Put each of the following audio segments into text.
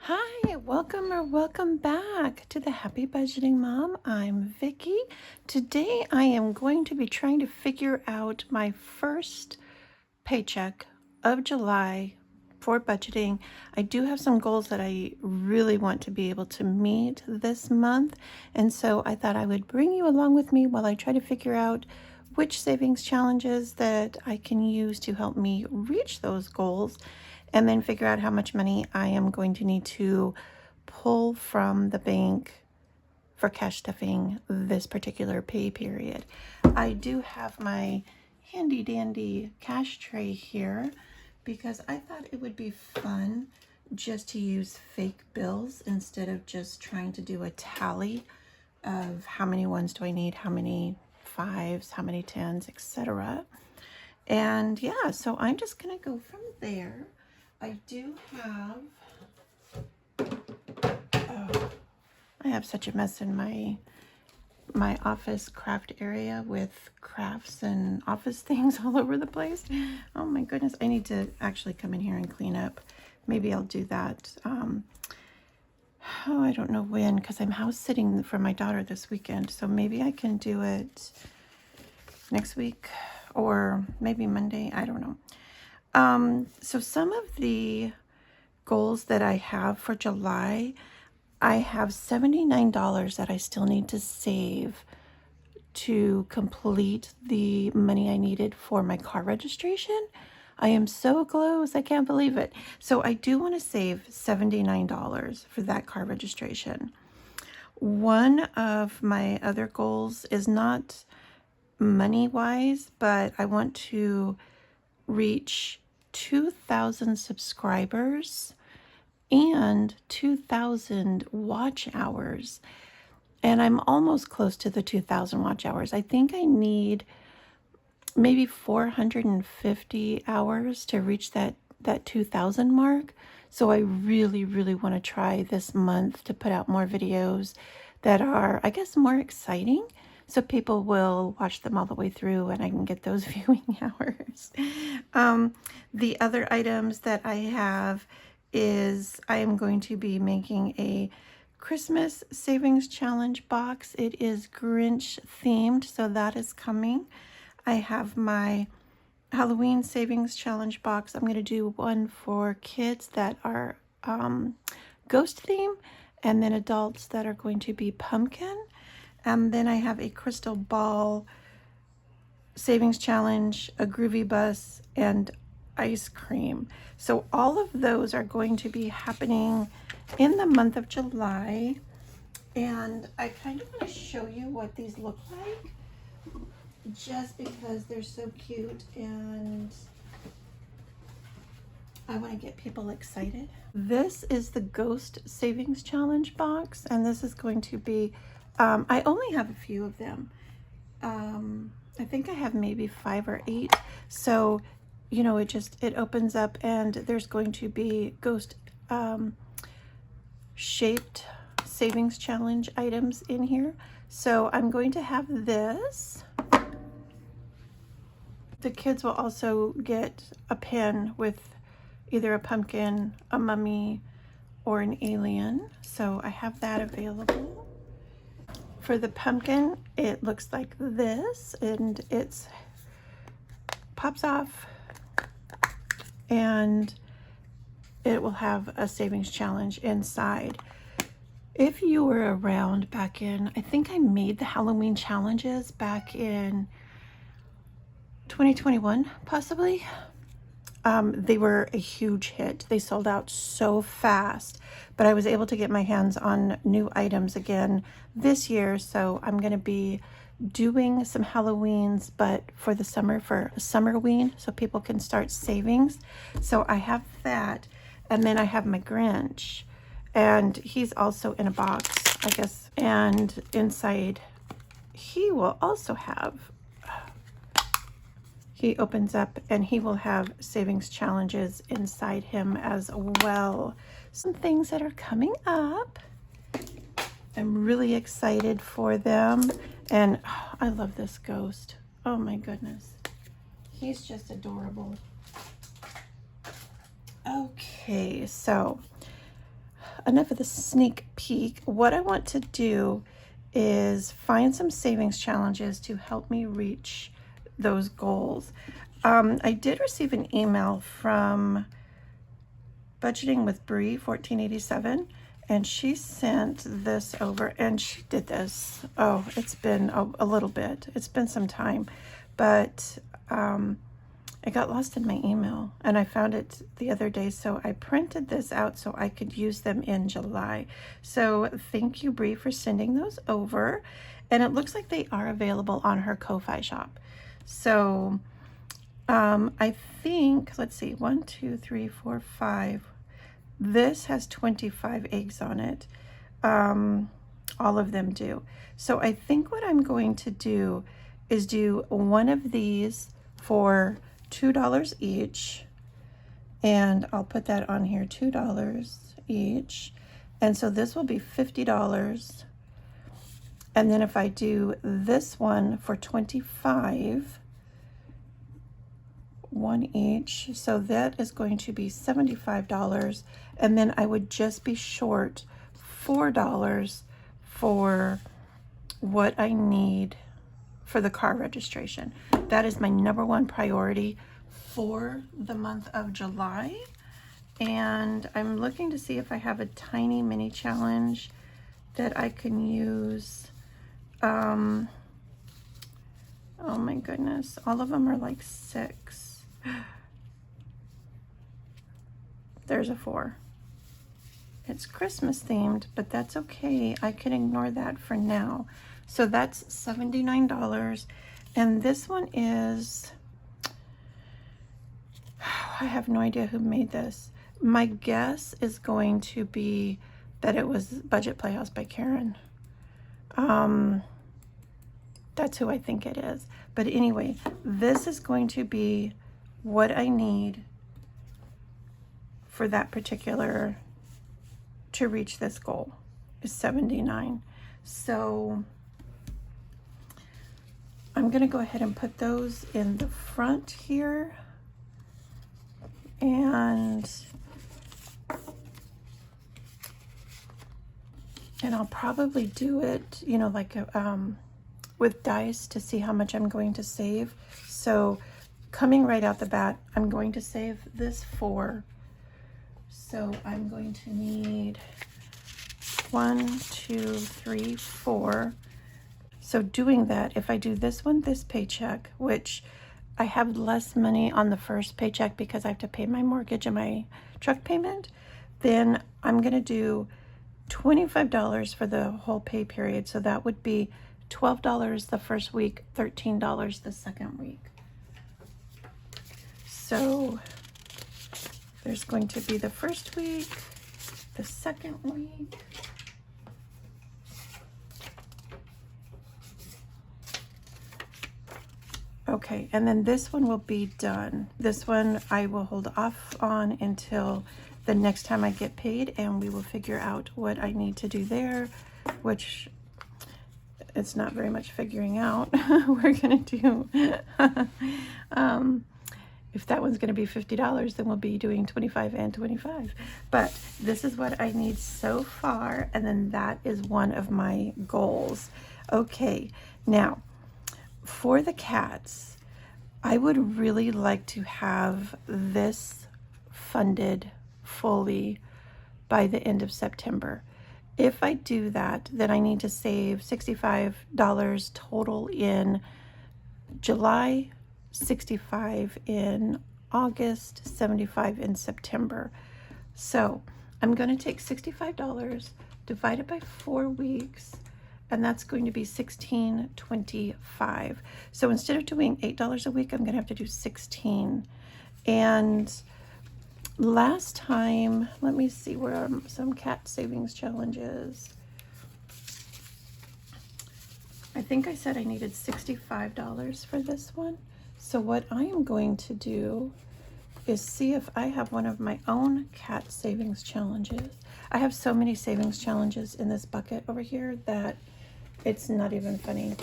Hi, welcome back to the Happy Budgeting Mom. I'm Vicky. Today I am going to be trying to figure out my first paycheck of July for budgeting. I do have some goals that I really want to be able to meet this month, and so I thought I would bring you along with me while I try to figure out which savings challenges that I can use to help me reach those goals, and then figure out how much money I am going to need to pull from the bank for cash stuffing this particular pay period. I do have my handy dandy cash tray here because I thought it would be fun just to use fake bills instead of just trying to do a tally of how many ones do I need, how many fives, how many tens, etc. And yeah, so I'm just gonna go from there. I do have, I have such a mess in my office craft area with crafts and office things all over the place. Oh my goodness, I need to actually come in here and clean up. Maybe I'll do that. I don't know when, because I'm house sitting for my daughter this weekend. So maybe I can do it next week or maybe Monday. I don't know. So some of the goals that I have for July, I have $79 that I still need to save to complete the money I needed for my car registration. I am so close, I can't believe it. So I do want to save $79 for that car registration. One of my other goals is not money-wise, but I want to reach 2,000 subscribers and 2,000 watch hours. And I'm almost close to the 2,000 watch hours. I think I need maybe 450 hours to reach that 2,000 mark. So I really want to try this month to put out more videos that are, I guess, more exciting, so people will watch them all the way through and I can get those viewing hours. The other items that I have is I am going to be making a Christmas savings challenge box. It is Grinch themed, so that is coming. I have my Halloween savings challenge box. I'm going to do one for kids that are ghost theme, and then adults that are going to be pumpkin. And then I have a crystal ball savings challenge, a groovy bus, and ice cream. So all of those are going to be happening in the month of July. And I kind of want to show you what these look like, just because they're so cute and I want to get people excited. This is the Ghost Savings Challenge box, and this is going to be, I only have a few of them. I think I have maybe 5 or 8. So, you know, it opens up and there's going to be ghost shaped savings challenge items in here. So I'm going to have this. The kids will also get a pen with either a pumpkin, a mummy, or an alien. So I have that available. For the pumpkin, it looks like this, and it's pops off, and it will have a savings challenge inside. If you were around back in, I think I made the Halloween challenges back in 2021, possibly. They were a huge hit. They sold out so fast, but I was able to get my hands on new items again this year. So I'm going to be doing some Halloweens, but for the summer, for a Summerween, so people can start savings. So I have that. And then I have my Grinch, and he's also in a box, I guess. And inside, he will also have, he opens up and he will have savings challenges inside him as well. Some things that are coming up. I'm really excited for them. And I love this ghost. Oh my goodness. He's just adorable. Okay, so enough of the sneak peek. What I want to do is find some savings challenges to help me reach those goals. I did receive an email from Budgeting with Bree 1487, and she sent this over, and she did this. Oh, it's been a little bit. It's been some time, but it got lost in my email, and I found it the other day, so I printed this out so I could use them in July. So thank you, Bree, for sending those over, and it looks like they are available on her Ko-Fi shop. So I think, let's see, 1, 2, 3, 4, 5. This has 25 eggs on it. All of them do. So I think what I'm going to do is do one of these for $2 each. And I'll put that on here, $2 each. And so this will be $50. And then if I do this one for 25, one each, so that is going to be $75, and then I would just be short $4 for what I need for the car registration. That is my #1 priority for the month of July, and I'm looking to see if I have a tiny mini challenge that I can use. Oh my goodness, all of them are like 6. There's a 4. It's Christmas themed, but that's okay. I can ignore that for now. So that's $79. And this one is, I have no idea who made this. My guess is going to be that it was Budget Playhouse by Karen. That's who I think it is. But anyway, this is going to be what I need for that particular, to reach this goal, is $79. So I'm gonna go ahead and put those in the front here, and I'll probably do it, you know, like with dice to see how much I'm going to save. So coming right out the bat, I'm going to save this 4. So I'm going to need 1, 2, 3, 4. So doing that, if I do this one, this paycheck, which I have less money on the first paycheck because I have to pay my mortgage and my truck payment, then I'm going to do $25 for the whole pay period. So that would be $12 the first week, $13 the second week. So there's going to be the first week, the second week, okay, and then this one will be done. This one I will hold off on until the next time I get paid, and we will figure out what I need to do there, which it's not very much figuring out. We're gonna do if that one's going to be $50, then we'll be doing 25 and 25. But this is what I need so far, and then that is one of my goals. Okay, now for the cats, I would really like to have this funded fully by the end of September. If I do that, then I need to save $65 total in July, 65 in August, 75 in September. So I'm going to take $65, divide it by 4 weeks, and that's going to be $16.25. So instead of doing $8 a week, I'm going to have to do 16. And last time, let me see, where are some cat savings challenges? I think I said I needed $65 for this one. So what I am going to do is see if I have one of my own cat savings challenges. I have so many savings challenges in this bucket over here that it's not even funny.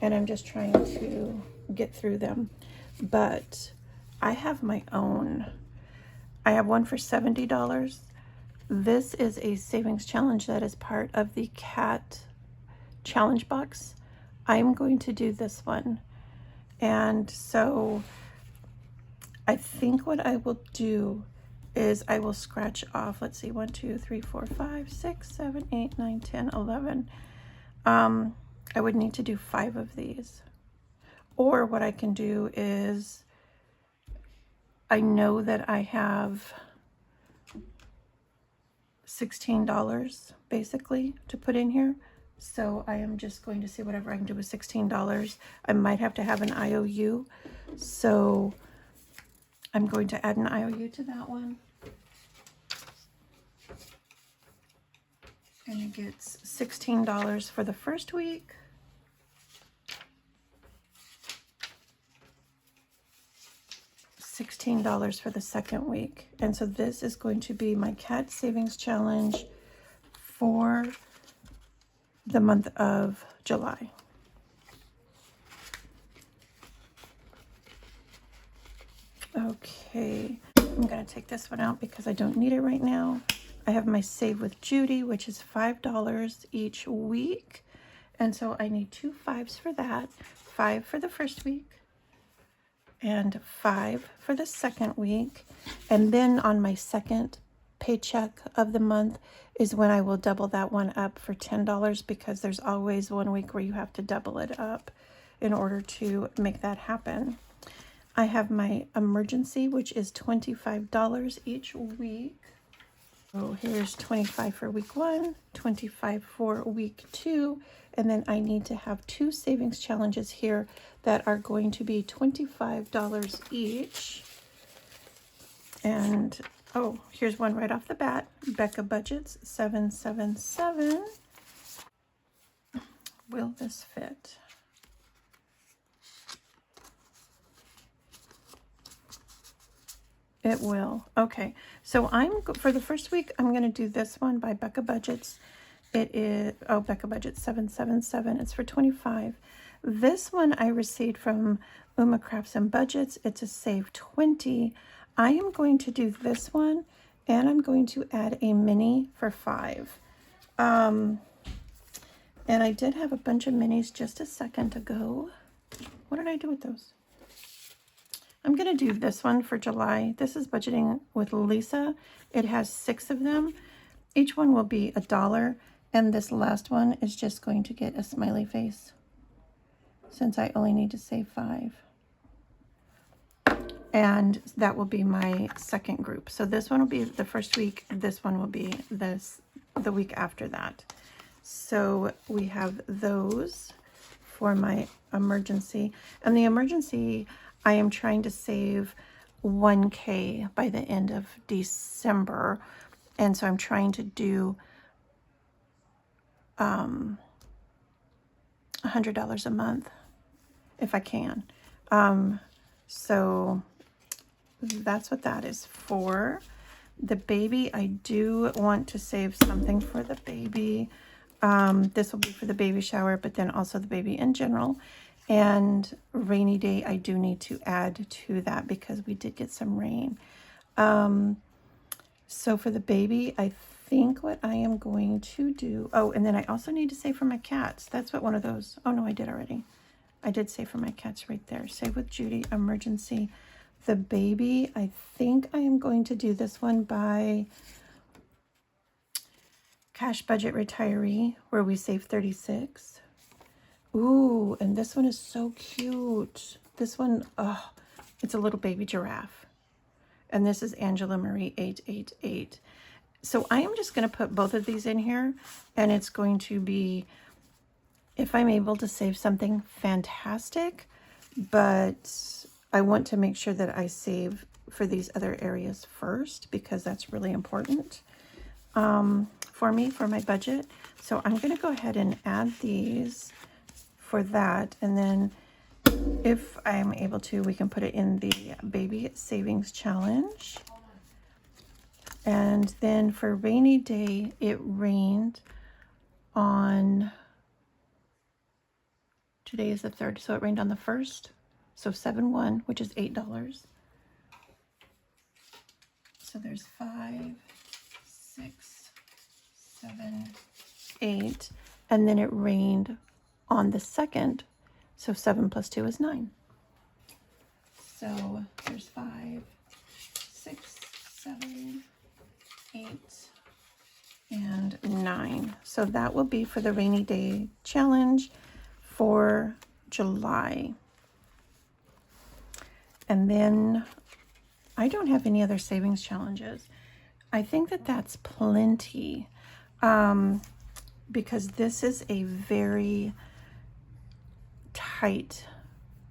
And I'm just trying to get through them. But I have my own. I have one for $70. this is a savings challenge that is part of the cat challenge box. I'm going to do this one. And so I think what I will do is I will scratch off, let's see, 1, 2, 3, 4, 5, 6, 7, 8, 9, 10, 11. I would need to do 5 of these. Or what I can do is, I know that I have $16 basically to put in here. So I am just going to see whatever I can do with $16. I might have to have an IOU. So I'm going to add an IOU to that one. And it gets $16 for the first week. $16 for the second week. And so this is going to be my cat savings challenge for the month of July. Okay, I'm going to take this one out because I don't need it right now. I have my Save with Judy, which is $5 each week. And so I need 2 5s for that. 5 for the first week and 5 for the second week. And then on my second paycheck of the month is when I will double that one up for $10, because there's always one week where you have to double it up in order to make that happen. I have my emergency, which is $25 each week. So here's 25 for week 1, 25 for week 2, and then I need to have 2 savings challenges here that are going to be $25 each. And oh, here's one right off the bat. Becca Budgets 777. Will this fit? It will. Okay, so for the first week, I'm going to do this one by Becca Budgets. It is, oh, Becca Budgets 777. It's for 25. This one I received from Uma Crafts and Budgets. It's a save 20. I am going to do this one, and I'm going to add a mini for 5. And I did have a bunch of minis just a second ago. What did I do with those? I'm going to do this one for July. This is Budgeting with Lisa. It has 6 of them. Each one will be $1, and this last one is just going to get a smiley face, since I only need to save 5. And that will be my second group. So this one will be the first week. This one will be the week after that. So we have those for my emergency. And the emergency, I am trying to save $1K by the end of December. And so I'm trying to do $100 a month if I can. So that's what that is for. The baby, I do want to save something for the baby. This will be for the baby shower, but then also the baby in general. And rainy day, I do need to add to that because we did get some rain. So for the baby, I think what I am going to do, oh, and then I also need to save for my cats. That's what one of those, oh no, I did already. I did save for my cats right there. Save with Judy, emergency. The baby, I think I am going to do this one by Cash Budget Retiree, where we save 36. Ooh, and this one is so cute. This one, oh, it's a little baby giraffe. And this is Angela Marie 888. So I am just going to put both of these in here, and it's going to be, if I'm able to save something, fantastic, but I want to make sure that I save for these other areas first, because that's really important for me, for my budget. So I'm going to go ahead and add these for that, and then if I'm able to, we can put it in the baby savings challenge. And then for rainy day, it rained on, today is the 3rd, so it rained on the 1st, so 7/1, which is $8. So there's 5, 6, 7, 8, and then it rained on the 2nd. So 7 plus 2 is 9. So there's 5, 6, 7, 8, and 9. So that will be for the rainy day challenge for July. And then I don't have any other savings challenges. I think that that's plenty, because this is a very tight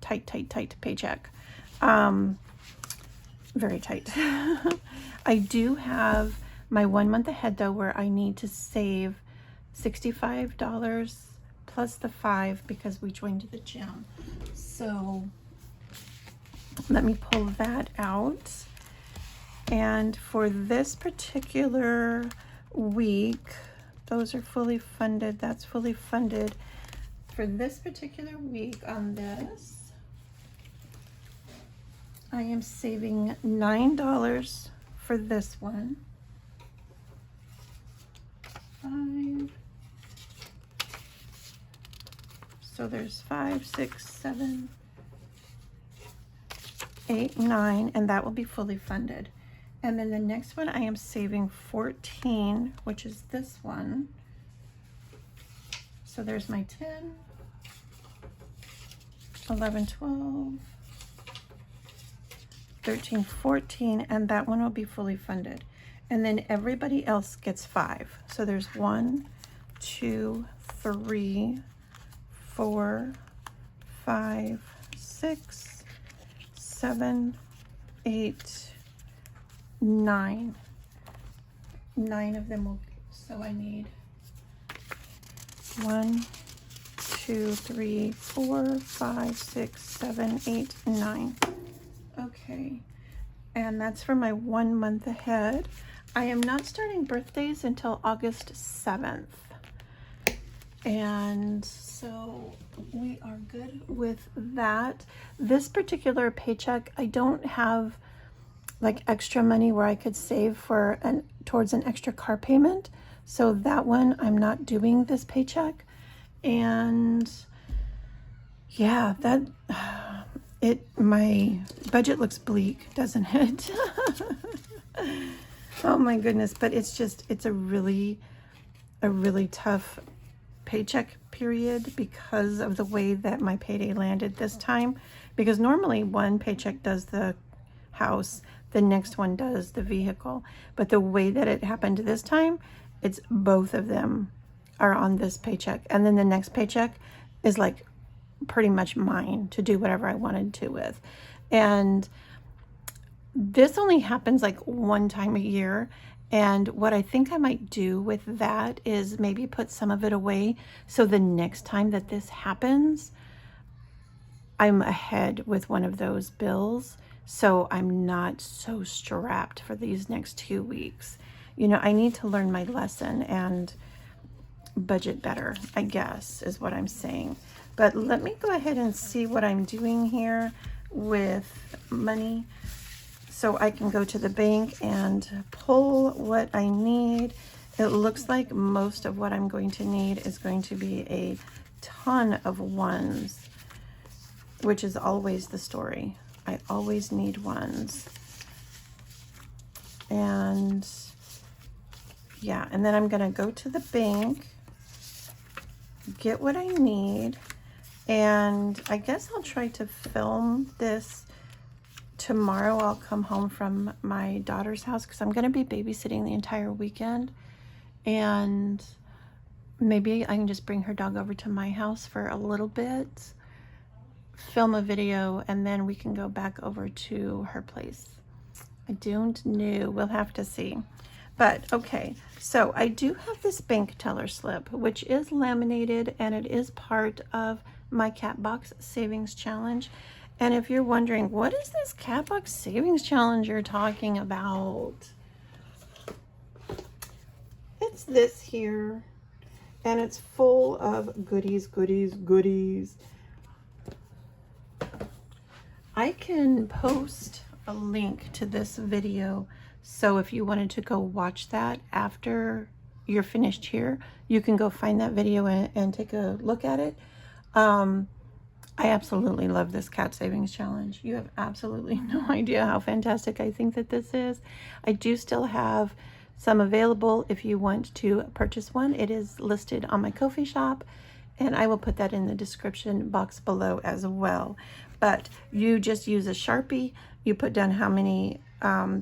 paycheck. Very tight. I do have my 1 month ahead though, where I need to save $65 plus the 5 because we joined the gym. So let me pull that out. And for this particular week, those are fully funded. That's fully funded. For this particular week on this, I am saving $9 for this one. 5. So there's 5, 6, 7, 8, 9, and that will be fully funded. And then the next one I am saving 14, which is this one. So there's my 10, 11, 12, 13, 14, and that one will be fully funded. And then everybody else gets 5. So there's 1, 2, 3, 4, 5, 6, 7, 8, 9. 9 of them will, so I need 1, 2, 3, 4, 5, 6, 7, 8, 9. Okay, and that's for my 1 month ahead. I am not starting birthdays until August 7th. And so we are good with that. This particular paycheck, I don't have like extra money where I could save for towards an extra car payment. So that one I'm not doing this paycheck. And yeah, that my budget looks bleak, doesn't it? Oh my goodness, but it's a really tough paycheck period because of the way that my payday landed this time. Because normally one paycheck does the house, the next one does the vehicle, but the way that it happened this time, it's both of them are on this paycheck, and then the next paycheck is like pretty much mine to do whatever I wanted to with. And this only happens like one time a year. And what I think I might do with that is maybe put some of it away so the next time that this happens, I'm ahead with one of those bills. So I'm not so strapped for these next 2 weeks. You know, I need to learn my lesson and budget better, I guess, is what I'm saying. But let me go ahead and see what I'm doing here with money so I can go to the bank and pull what I need. It looks like most of what I'm going to need is going to be a ton of ones, which is always the story. I always need ones. And yeah, and then I'm gonna go to the bank, get what I need, and I guess I'll try to film this tomorrow. I'll come home from my daughter's house because I'm gonna be babysitting the entire weekend, and maybe I can just bring her dog over to my house for a little bit, film a video, and then we can go back over to her place. I don't know, we'll have to see. But okay, so I do have this bank teller slip, which is laminated, and it is part of my Cat Box Savings Challenge. And if you're wondering, what is this Cat Box Savings Challenge you're talking about? It's this here, and it's full of goodies, goodies, goodies. I can post a link to this video So if you wanted to go watch that after you're finished here, you can go find that video and take a look at it. I absolutely love this cat savings challenge. You have absolutely no idea how fantastic I think that this is. I do still have some available if you want to purchase one. It is listed on my Ko-fi shop, and I will put that in the description box below as well. But you just use a Sharpie, you put down how many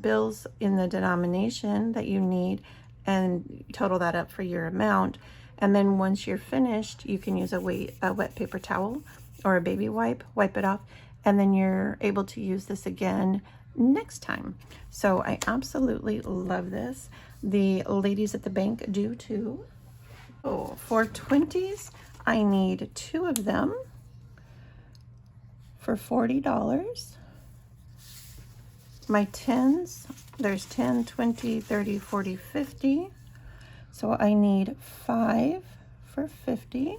bills in the denomination that you need and total that up for your amount. And then once you're finished, you can use a wet paper towel or a baby wipe it off, and then you're able to use this again next time. So I absolutely love this. The ladies at the bank do too. Oh, for 20s, I need 2 of them for $40. My 10s, there's 10, 20, 30, 40, 50. So I need 5 for 50.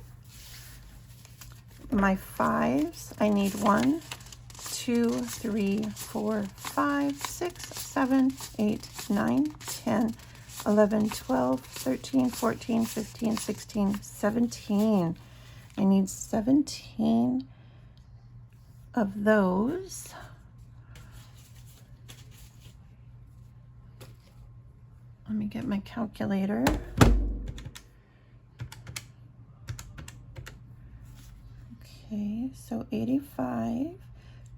My 5s, I need 1, 2, 3, 4, 5, 6, 7, 8, 9, 10, 11, 12, 13, 14, 15, 16, 17. I need 17 of those. Let me get my calculator. Okay, so 85.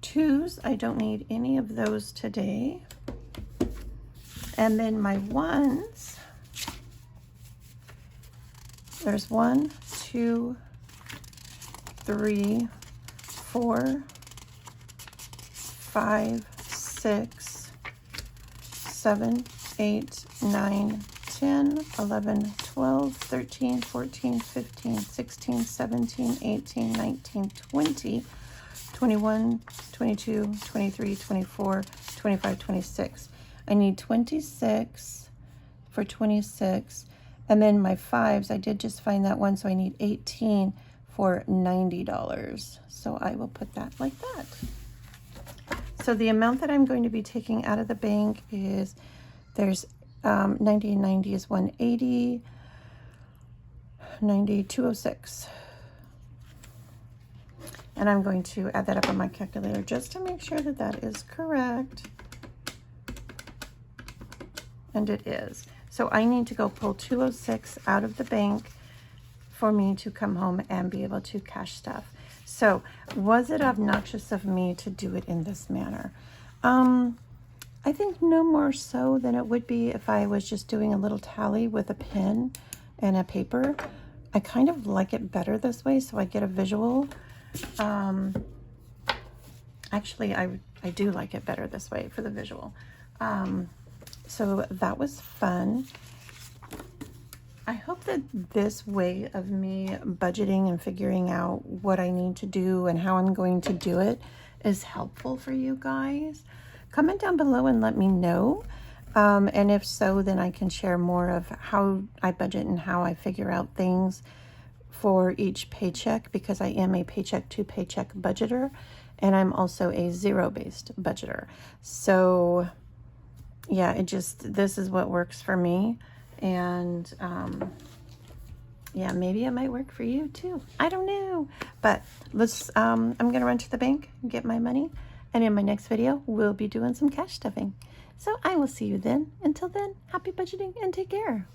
2s, I don't need any of those today. And then my 1s, there's 1, 2, 3, 4, 5, 6, 7, 8, 9, 10, 11, 12, 13, 14, 15, 16, 17, 18, 19, 20, 21, 22, 23, 24, 25, 26. I need 26 for 26. And then my 5s, I did just find that one, so I need 18 for $90. So I will put that like that. So the amount that I'm going to be taking out of the bank is, there's 90 and 90 is 180, 90, 206. And I'm going to add that up on my calculator just to make sure that that is correct. And it is. So I need to go pull 206 out of the bank for me to come home and be able to cash stuff. So was it obnoxious of me to do it in this manner? I think no more so than it would be if I was just doing a little tally with a pen and a paper. I kind of like it better this way, so I get a visual. Actually, I do like it better this way for the visual. So that was fun. I hope that this way of me budgeting and figuring out what I need to do and how I'm going to do it is helpful for you guys. Comment down below and let me know. And if so, then I can share more of how I budget and how I figure out things for each paycheck, because I am a paycheck to paycheck budgeter, and I'm also a zero-based budgeter. So yeah, this is what works for me. And yeah, maybe it might work for you too. I don't know. But I'm gonna run to the bank and get my money. And in my next video, we'll be doing some cash stuffing. So I will see you then. Until then, happy budgeting and take care.